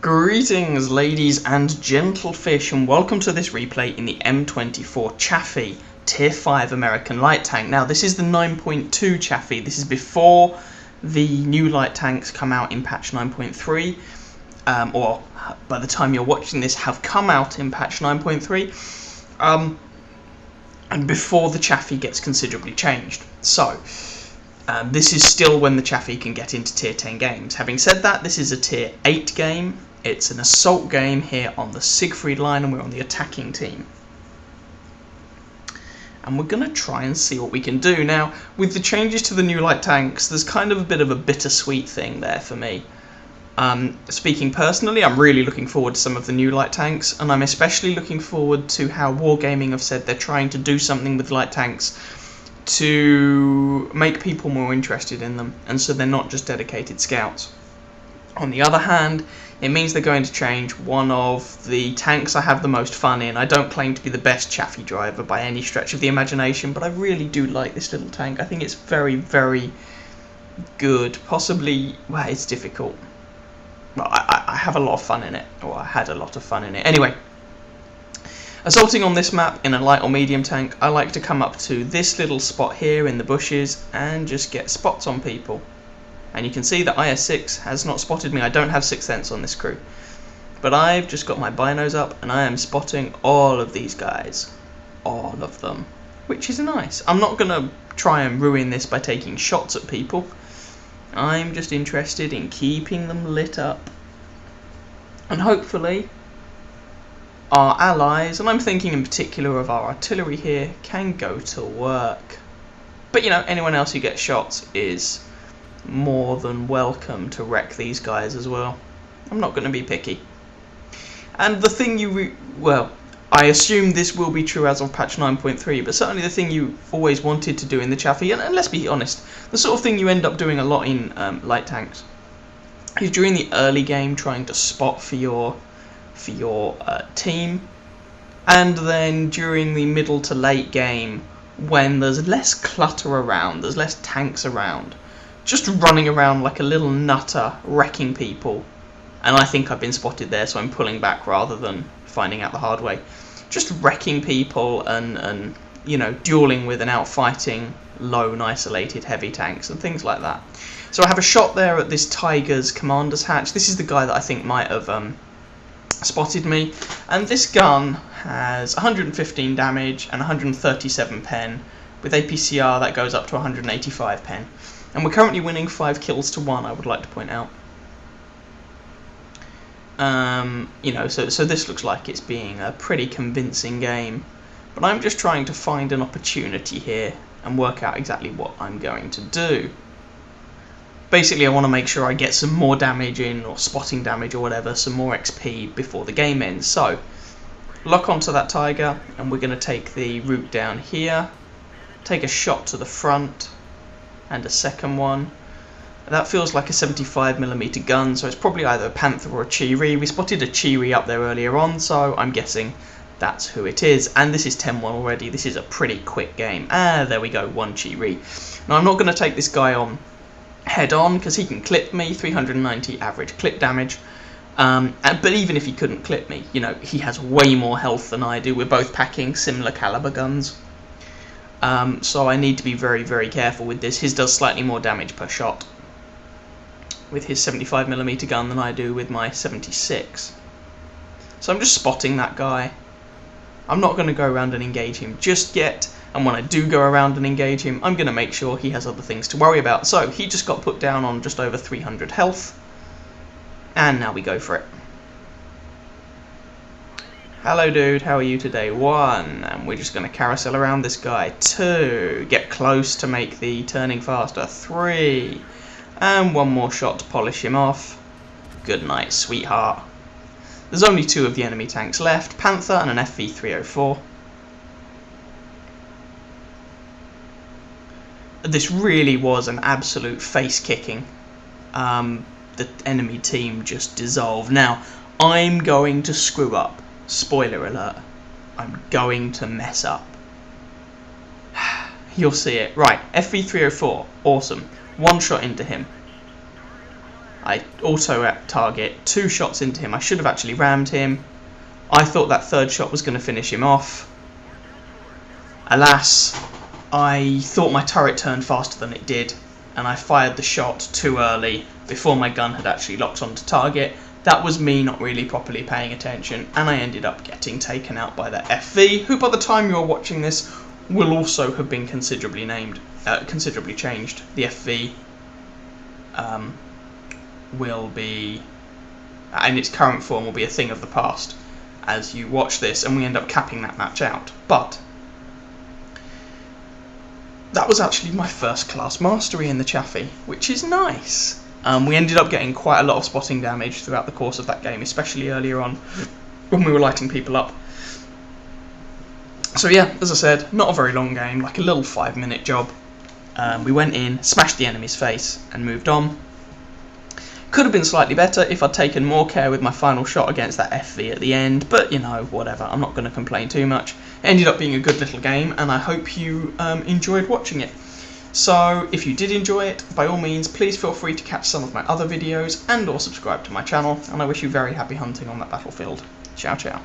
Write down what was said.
Greetings ladies and gentlefish, and welcome to this replay in the M24 Chaffee Tier 5 American light tank. Now this is the 9.2 Chaffee. This is before the new light tanks come out in patch 9.3, or by the time you're watching this have come out in patch 9.3, and before the Chaffee gets considerably changed. So this is still when the Chaffee can get into tier 10 games. Having said that, this is a tier 8 game. It's an assault game here on the Siegfried line, and we're on the attacking team. And we're going to try and see what we can do. Now, with the changes to the new light tanks, there's kind of a bit of a bittersweet thing there for me. Speaking personally, I'm really looking forward to some of the new light tanks, and I'm especially looking forward to how Wargaming have said they're trying to do something with light tanks to make people more interested in them, and so they're not just dedicated scouts. On the other hand, it means they're going to change one of the tanks I have the most fun in. I don't claim to be the best Chaffee driver by any stretch of the imagination, but I really do like this little tank. I think it's very, very good. Possibly, well, it's difficult. Well, I have a lot of fun in it, or I had a lot of fun in it. Anyway, assaulting on this map in a light or medium tank, I like to come up to this little spot here in the bushes and just get spots on people. And you can see that IS-6 has not spotted me. I don't have 6th sense on this crew. But I've just got my binos up and I am spotting all of these guys. All of them. Which is nice. I'm not going to try and ruin this by taking shots at people. I'm just interested in keeping them lit up. And hopefully our allies, and I'm thinking in particular of our artillery here, can go to work. But you know, anyone else who gets shots is more than welcome to wreck these guys as well. I'm not going to be picky. And the thing well, I assume this will be true as of patch 9.3, but certainly the thing you always wanted to do in the Chaffee, and let's be honest, the sort of thing you end up doing a lot in light tanks, is during the early game trying to spot for your team, and then during the middle to late game, when there's less clutter around, there's less tanks around, just running around like a little nutter, wrecking people. And I think I've been spotted there, so I'm pulling back rather than finding out the hard way. Just wrecking people and you know, dueling with and outfighting low and isolated heavy tanks and things like that. So I have a shot there at this Tiger's commander's hatch. This is the guy that I think might have spotted me. And this gun has 115 damage and 137 pen. With APCR that goes up to 185 pen. And we're currently winning 5 kills to 1, I would like to point out. You know, so this looks like it's being a pretty convincing game. But I'm just trying to find an opportunity here and work out exactly what I'm going to do. Basically, I want to make sure I get some more damage in, or spotting damage or whatever, some more XP before the game ends. So, lock onto that Tiger, and we're going to take the route down here, take a shot to the front, and a second one. That feels like a 75mm gun, so it's probably either a Panther or a Cheery. We spotted a Cheery up there earlier on, so I'm guessing that's who it is. And this is 10-1 already. This is a pretty quick game. Ah, there we go, one Cheery. Now I'm not going to take this guy on head on, because he can clip me, 390 average clip damage. But even if he couldn't clip me, you know, he has way more health than I do. We're both packing similar caliber guns. So I need to be very, very careful with this. His does slightly more damage per shot with his 75mm gun than I do with my 76. So I'm just spotting that guy. I'm not going to go around and engage him just yet. And when I do go around and engage him, I'm going to make sure he has other things to worry about. So he just got put down on just over 300 health. And now we go for it. Hello dude, how are you today? 1, and we're just going to carousel around this guy. 2, get close to make the turning faster. 3, and one more shot to polish him off. Good night, sweetheart. There's only 2 of the enemy tanks left, Panther and an FV304. This really was an absolute face kicking. The enemy team just dissolved. Now, I'm going to screw up. Spoiler alert, I'm going to mess up. You'll see it. Right, FV304, awesome. One shot into him. I auto at target, 2 shots into him. I should have actually rammed him. I thought that 3rd shot was going to finish him off. Alas, I thought my turret turned faster than it did, and I fired the shot too early before my gun had actually locked onto target. That was me not really properly paying attention, and I ended up getting taken out by the FV, who by the time you're watching this will also have been considerably changed. The FV will be, in its current form, will be a thing of the past as you watch this, and we end up capping that match out. But that was actually my first class mastery in the Chaffee, which is nice. We ended up getting quite a lot of spotting damage throughout the course of that game, especially earlier on when we were lighting people up. So yeah, as I said, not a very long game, like a little 5-minute job. We went in, smashed the enemy's face, and moved on. Could have been slightly better if I'd taken more care with my final shot against that FV at the end, but you know, whatever, I'm not going to complain too much. It ended up being a good little game, and I hope you enjoyed watching it. So if you did enjoy it, by all means, please feel free to catch some of my other videos and or subscribe to my channel, and I wish you very happy hunting on that battlefield. Ciao ciao.